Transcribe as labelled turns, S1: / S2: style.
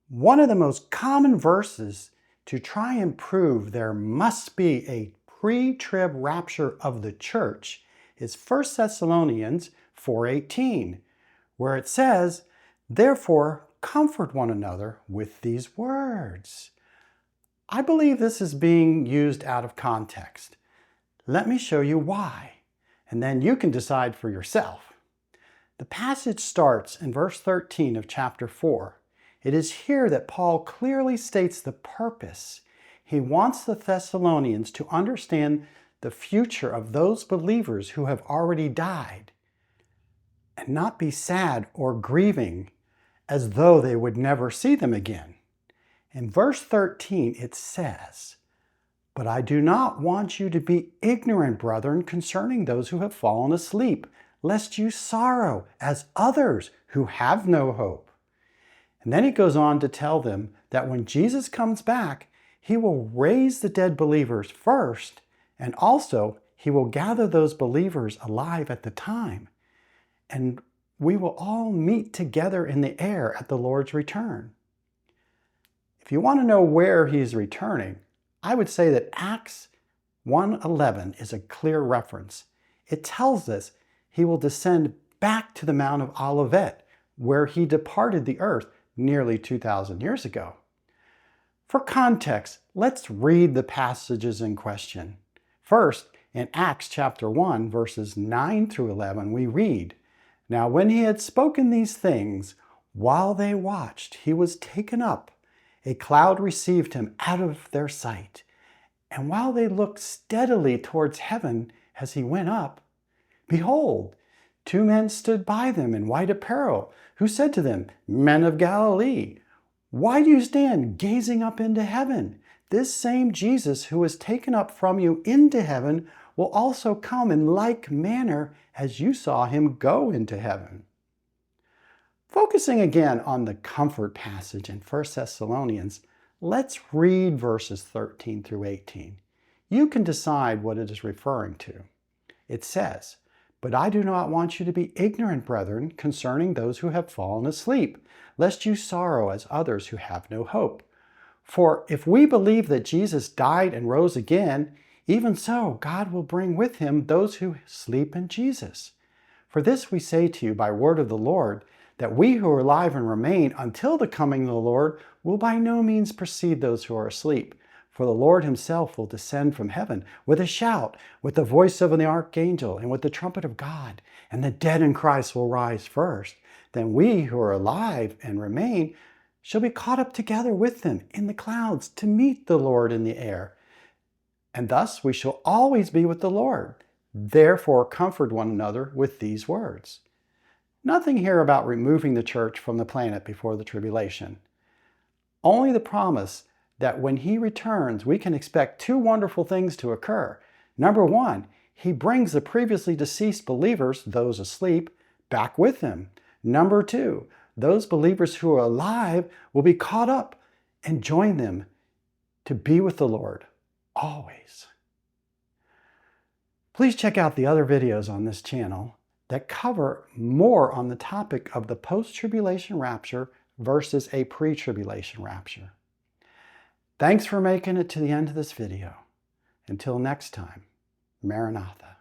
S1: One of the most common verses to try and prove there must be a pre-trib rapture of the church is 1 Thessalonians 4:18, where it says, "Therefore comfort one another with these words." I believe this is being used out of context. Let me show you why, and then you can decide for yourself. The passage starts in verse 13 of chapter 4. It is here that Paul clearly states the purpose. He wants the Thessalonians to understand the future of those believers who have already died and not be sad or grieving as though they would never see them again. In verse 13 it says, "But I do not want you to be ignorant, brethren, concerning those who have fallen asleep, lest you sorrow as others who have no hope." And then he goes on to tell them that when Jesus comes back, he will raise the dead believers first, and also he will gather those believers alive at the time. And we will all meet together in the air at the Lord's return. If you want to know where he is returning, I would say that Acts 1:11 is a clear reference. It tells us he will descend back to the Mount of Olivet, where he departed the earth nearly 2,000 years ago. For context, let's read the passages in question. First, in Acts chapter 1, verses 9 through 11, we read, "Now when he had spoken these things, while they watched, he was taken up. A cloud received him out of their sight. And while they looked steadily towards heaven as he went up, behold, two men stood by them in white apparel, who said to them, 'Men of Galilee, why do you stand gazing up into heaven? This same Jesus who was taken up from you into heaven will also come in like manner as you saw him go into heaven.'" Focusing again on the comfort passage in 1 Thessalonians, let's read verses 13 through 18. You can decide what it is referring to. It says, "But I do not want you to be ignorant, brethren, concerning those who have fallen asleep, lest you sorrow as others who have no hope. For if we believe that Jesus died and rose again, even so God will bring with him those who sleep in Jesus. For this we say to you by word of the Lord, that we who are alive and remain until the coming of the Lord will by no means precede those who are asleep. For the Lord himself will descend from heaven with a shout, with the voice of the archangel, and with the trumpet of God. And the dead in Christ will rise first. Then we who are alive and remain shall be caught up together with them in the clouds to meet the Lord in the air. And thus we shall always be with the Lord. Therefore comfort one another with these words." Nothing here about removing the church from the planet before the tribulation. Only the promise that when he returns, we can expect two wonderful things to occur. Number one, he brings the previously deceased believers, those asleep, back with him. Number two, those believers who are alive will be caught up and join them to be with the Lord always. Please check out the other videos on this channel that cover more on the topic of the post-tribulation rapture versus a pre-tribulation rapture. Thanks for making it to the end of this video. Until next time, Maranatha.